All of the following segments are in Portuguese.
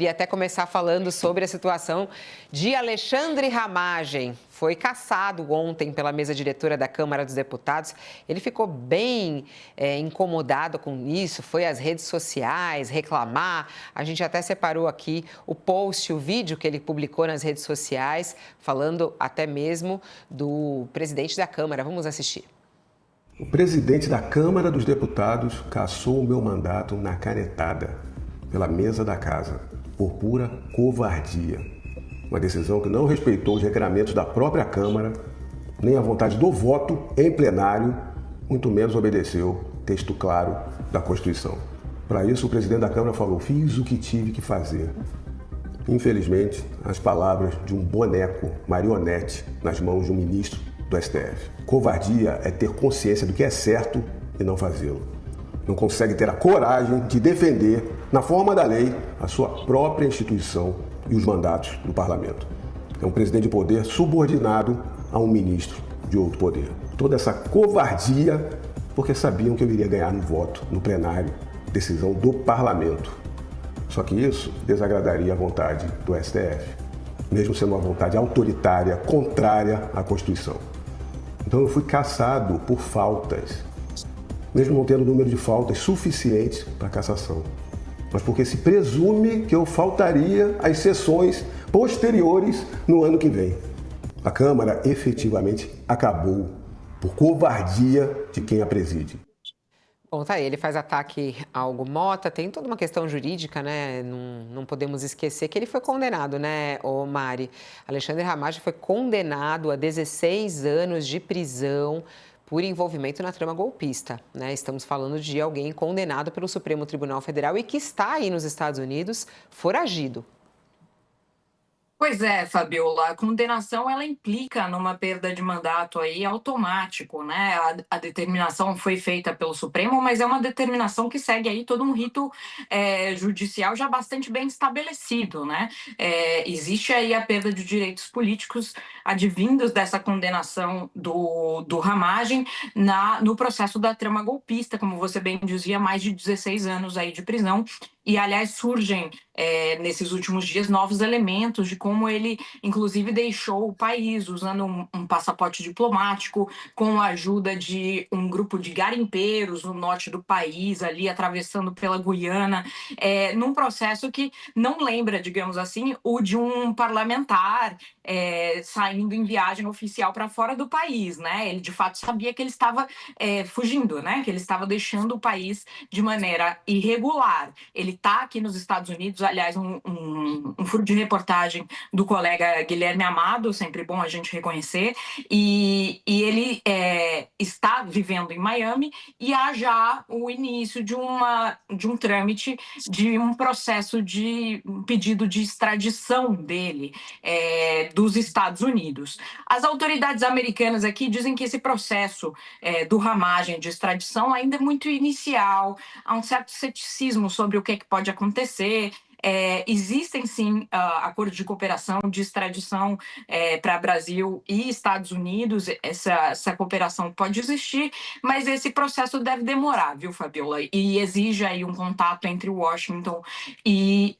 E até começar falando sobre a situação de Alexandre Ramagem. Foi cassado ontem pela mesa diretora da Câmara dos Deputados. Ele ficou bem incomodado com isso, foi às redes sociais reclamar. A gente até separou aqui o post, o vídeo que ele publicou nas redes sociais, falando até mesmo do presidente da Câmara. Vamos assistir. O presidente da Câmara dos Deputados cassou o meu mandato na canetada, pela mesa da casa, por pura covardia. Uma decisão que não respeitou os regramentos da própria Câmara, nem a vontade do voto em plenário, muito menos obedeceu texto claro da Constituição. Para isso, o presidente da Câmara falou: fiz o que tive que fazer. Infelizmente, as palavras de um boneco marionete nas mãos de um ministro do STF. Covardia é ter consciência do que é certo e não fazê-lo. Não consegue ter a coragem de defender, na forma da lei, a sua própria instituição e os mandatos do parlamento. É um presidente de poder subordinado a um ministro de outro poder. Toda essa covardia porque sabiam que eu iria ganhar no voto, no plenário, decisão do parlamento. Só que isso desagradaria a vontade do STF, mesmo sendo uma vontade autoritária, contrária à Constituição. Então eu fui cassado por faltas, mesmo não tendo número de faltas suficientes para cassação, mas porque se presume que eu faltaria às sessões posteriores no ano que vem. A Câmara efetivamente acabou por covardia de quem a preside. Bom, tá aí, ele faz ataque ao Hugo Mota, tem toda uma questão jurídica, né? Não podemos esquecer que ele foi condenado, né, ô Mari? Alexandre Ramagem foi condenado a 16 anos de prisão por envolvimento na trama golpista, né? Estamos falando de alguém condenado pelo Supremo Tribunal Federal e que está aí nos Estados Unidos foragido. Pois é, Fabiola, a condenação ela implica numa perda de mandato aí automático, né? A determinação foi feita pelo Supremo, mas é uma determinação que segue aí todo um rito judicial já bastante bem estabelecido, né? Existe aí a perda de direitos políticos advindos dessa condenação do Ramagem no processo da trama golpista, como você bem dizia, mais de 16 anos aí de prisão. E, aliás, surgem nesses últimos dias novos elementos de como ele, inclusive, deixou o país usando um passaporte diplomático, com a ajuda de um grupo de garimpeiros no norte do país, ali atravessando pela Guiana, num processo que não lembra, digamos assim, o de um parlamentar saindo em viagem oficial para fora do país, né? Ele, de fato, sabia que ele estava fugindo, né? Que ele estava deixando o país de maneira irregular. Ele está aqui nos Estados Unidos, aliás, um furo de reportagem do colega Guilherme Amado, sempre bom a gente reconhecer, e ele está vivendo em Miami e há já o início de um trâmite de um processo de um pedido de extradição dele dos Estados Unidos. As autoridades americanas aqui dizem que esse processo do Ramagem de extradição ainda é muito inicial, há um certo ceticismo sobre o que pode acontecer. Existem, sim, acordos de cooperação, de extradição para Brasil e Estados Unidos. Essa cooperação pode existir, mas esse processo deve demorar, viu, Fabiola? E exige aí um contato entre Washington e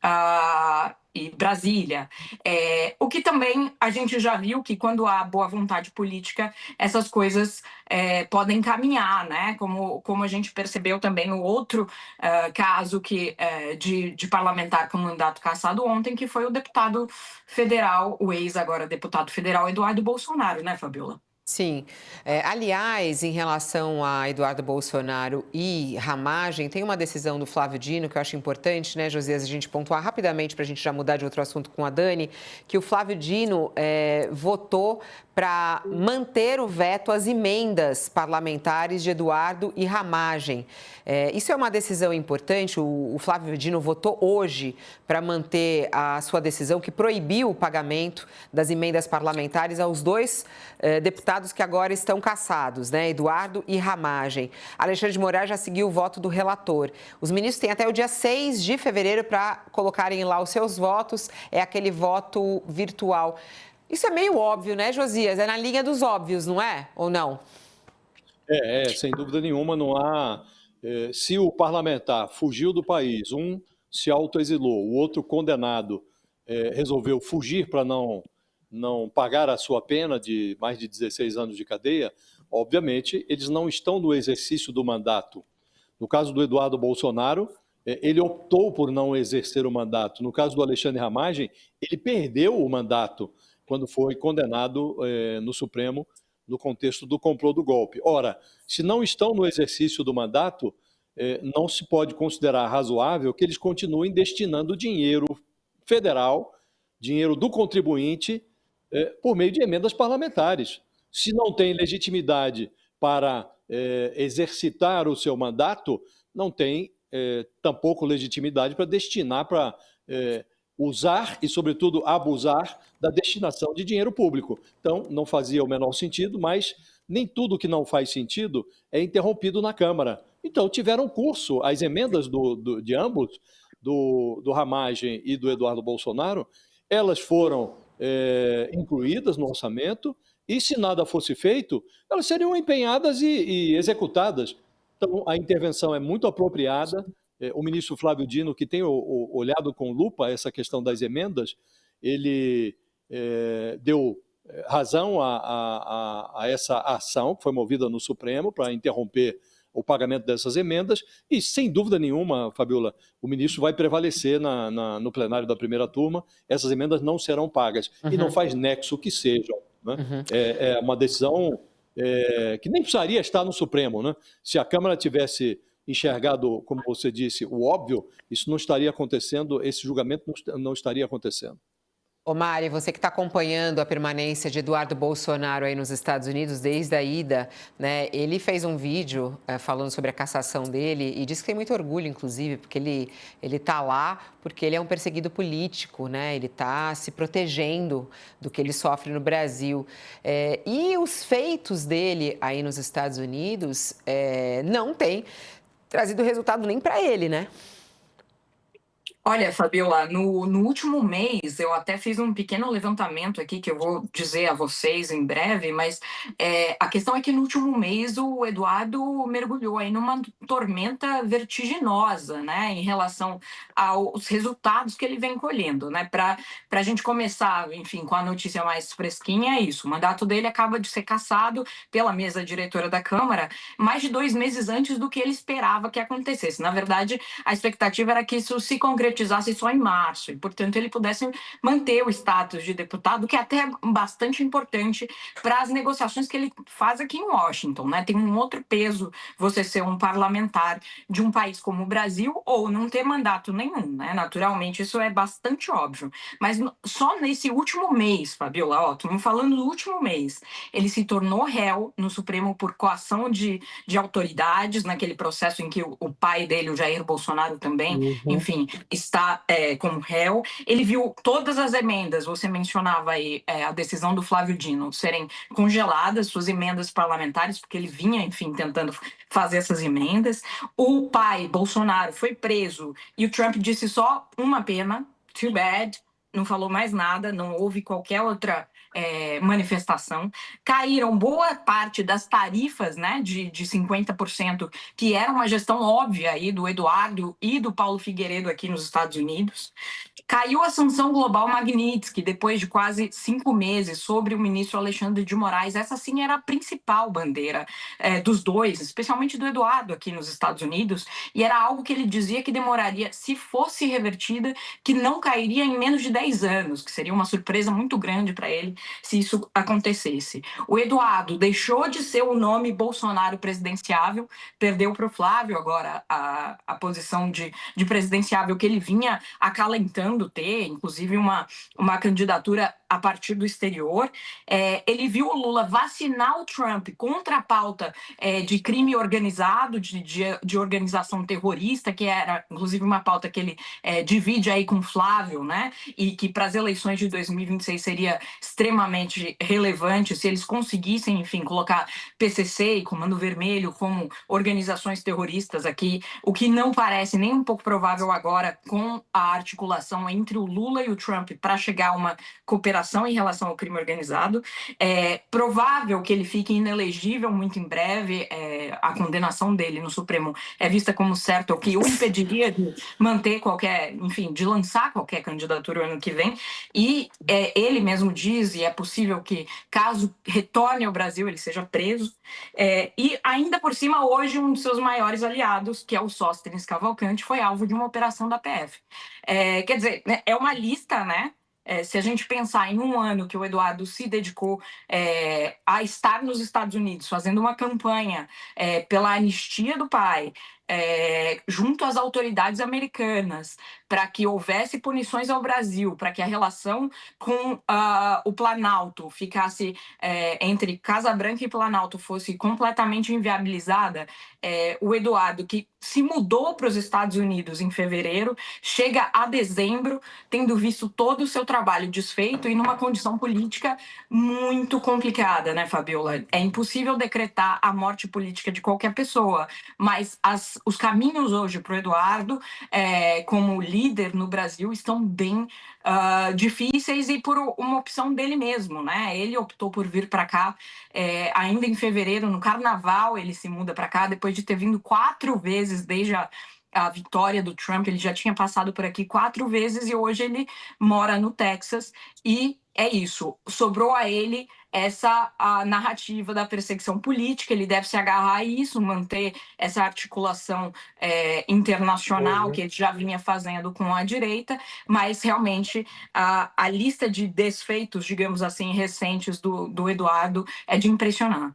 Brasília. O que também a gente já viu que quando há boa vontade política, essas coisas podem caminhar, né? Como a gente percebeu também no outro caso de parlamentar com mandato cassado ontem, que foi o deputado federal, o agora deputado federal Eduardo Bolsonaro, né, Fabiola? Sim. Aliás, em relação a Eduardo Bolsonaro e Ramagem, tem uma decisão do Flávio Dino que eu acho importante, né, Josias, a gente pontuar rapidamente para a gente já mudar de outro assunto com a Dani, que o Flávio Dino votou para manter o veto às emendas parlamentares de Eduardo e Ramagem. Isso é uma decisão importante, o Flávio Dino votou hoje para manter a sua decisão que proibiu o pagamento das emendas parlamentares aos dois deputados que agora estão cassados, né? Eduardo e Ramagem. Alexandre de Moraes já seguiu o voto do relator. Os ministros têm até o dia 6 de fevereiro para colocarem lá os seus votos, é aquele voto virtual. Isso é meio óbvio, né, Josias? É na linha dos óbvios, não é? Ou não? Sem dúvida nenhuma, não há... Se o parlamentar fugiu do país, se autoexilou, o outro condenado resolveu fugir para não pagar a sua pena de mais de 16 anos de cadeia, obviamente eles não estão no exercício do mandato. No caso do Eduardo Bolsonaro, ele optou por não exercer o mandato. No caso do Alexandre Ramagem, ele perdeu o mandato quando foi condenado no Supremo no contexto do complô do golpe. Ora, se não estão no exercício do mandato, não se pode considerar razoável que eles continuem destinando dinheiro federal, dinheiro do contribuinte, por meio de emendas parlamentares. Se não tem legitimidade para exercitar o seu mandato, não tem tampouco legitimidade para destinar, para usar e, sobretudo, abusar da destinação de dinheiro público. Então, não fazia o menor sentido, mas nem tudo que não faz sentido é interrompido na Câmara. Então, tiveram curso as emendas de ambos, do Ramagem e do Eduardo Bolsonaro, elas foram incluídas no orçamento e, se nada fosse feito, elas seriam empenhadas e executadas. Então, a intervenção é muito apropriada. O ministro Flávio Dino, que tem olhado com lupa essa questão das emendas, ele deu razão a essa ação que foi movida no Supremo para interromper o pagamento dessas emendas e, sem dúvida nenhuma, Fabiola, o ministro vai prevalecer no plenário da primeira turma, essas emendas não serão pagas. E não faz nexo que sejam. Né? É uma decisão que nem precisaria estar no Supremo. Né? Se a Câmara tivesse enxergado, como você disse, o óbvio, isso não estaria acontecendo, esse julgamento não estaria acontecendo. Ô Mari, você que está acompanhando a permanência de Eduardo Bolsonaro aí nos Estados Unidos desde a ida, né? Ele fez um vídeo falando sobre a cassação dele e disse que tem muito orgulho, inclusive, porque ele está lá porque ele é um perseguido político, né? Ele está se protegendo do que ele sofre no Brasil. E os feitos dele aí nos Estados Unidos não têm trazido resultado nem para ele, né? Olha, Fabiola, no último mês eu até fiz um pequeno levantamento aqui que eu vou dizer a vocês em breve, mas a questão é que no último mês o Eduardo mergulhou aí numa tormenta vertiginosa, né, em relação aos resultados que ele vem colhendo, né? Para a gente começar, enfim, com a notícia mais fresquinha, é isso. O mandato dele acaba de ser cassado pela mesa diretora da Câmara mais de 2 meses antes do que ele esperava que acontecesse. Na verdade, a expectativa era que isso se concretizasse só em março, e, portanto, ele pudesse manter o status de deputado, que é até bastante importante para as negociações que ele faz aqui em Washington, né? Tem um outro peso você ser um parlamentar de um país como o Brasil ou não ter mandato nenhum, né? Naturalmente, isso é bastante óbvio. Mas só nesse último mês, Fabiola, ó, estamos falando do último mês, ele se tornou réu no Supremo por coação de autoridades, naquele processo em que o pai dele, o Jair Bolsonaro, também, enfim, está como réu. Ele viu todas as emendas, você mencionava aí a decisão do Flávio Dino, serem congeladas, suas emendas parlamentares, porque ele vinha, enfim, tentando fazer essas emendas. O pai, Bolsonaro, foi preso e o Trump disse só uma pena, too bad, não falou mais nada, não houve qualquer outra manifestação. Caíram boa parte das tarifas, né, de 50%, que era uma gestão óbvia aí do Eduardo e do Paulo Figueiredo aqui nos Estados Unidos. Caiu a sanção global Magnitsky, depois de quase 5 meses, sobre o ministro Alexandre de Moraes. Essa, sim, era a principal bandeira dos dois, especialmente do Eduardo aqui nos Estados Unidos, e era algo que ele dizia que demoraria, se fosse revertida, que não cairia em menos de 10 anos, que seria uma surpresa muito grande para ele se isso acontecesse. O Eduardo deixou de ser o nome Bolsonaro presidenciável, perdeu para o Flávio agora a posição de presidenciável que ele vinha acalentando ter, inclusive uma candidatura a partir do exterior. Ele viu o Lula vacinar o Trump contra a pauta de crime organizado, de organização terrorista, que era, inclusive, uma pauta que ele divide aí com o Flávio, né? e que para as eleições de 2026 seria extremamente relevante se eles conseguissem, enfim, colocar PCC e Comando Vermelho como organizações terroristas aqui, o que não parece nem um pouco provável agora com a articulação entre o Lula e o Trump para chegar a uma cooperação em relação ao crime organizado. É provável que ele fique inelegível muito em breve. A condenação dele no Supremo é vista como certa, o que o impediria de manter qualquer, enfim, de lançar qualquer candidatura ano que vem. E ele mesmo diz, e é possível que, caso retorne ao Brasil, ele seja preso. E ainda por cima, hoje, um dos seus maiores aliados, que é o Sóstenes Cavalcante, foi alvo de uma operação da PF. Quer dizer, né, é uma lista, né? Se a gente pensar em um ano que o Eduardo se dedicou a estar nos Estados Unidos, fazendo uma campanha pela anistia do pai, junto às autoridades americanas, para que houvesse punições ao Brasil, para que a relação com o Planalto ficasse entre Casa Branca e Planalto fosse completamente inviabilizada, o Eduardo, que se mudou para os Estados Unidos em fevereiro, chega a dezembro, tendo visto todo o seu trabalho desfeito e numa condição política muito complicada, né, Fabiola? É impossível decretar a morte política de qualquer pessoa, mas os caminhos hoje para o Eduardo, como líder no Brasil, estão bem difíceis e por uma opção dele mesmo, né? Ele optou por vir para cá ainda em fevereiro, no Carnaval, ele se muda para cá, depois de ter vindo 4 vezes desde a vitória do Trump. Ele já tinha passado por aqui 4 vezes e hoje ele mora no Texas. E é isso, sobrou a ele a narrativa da perseguição política. Ele deve se agarrar a isso, manter essa articulação internacional que ele já vinha fazendo com a direita, mas realmente a lista de desfeitos, digamos assim, recentes do Eduardo é de impressionar.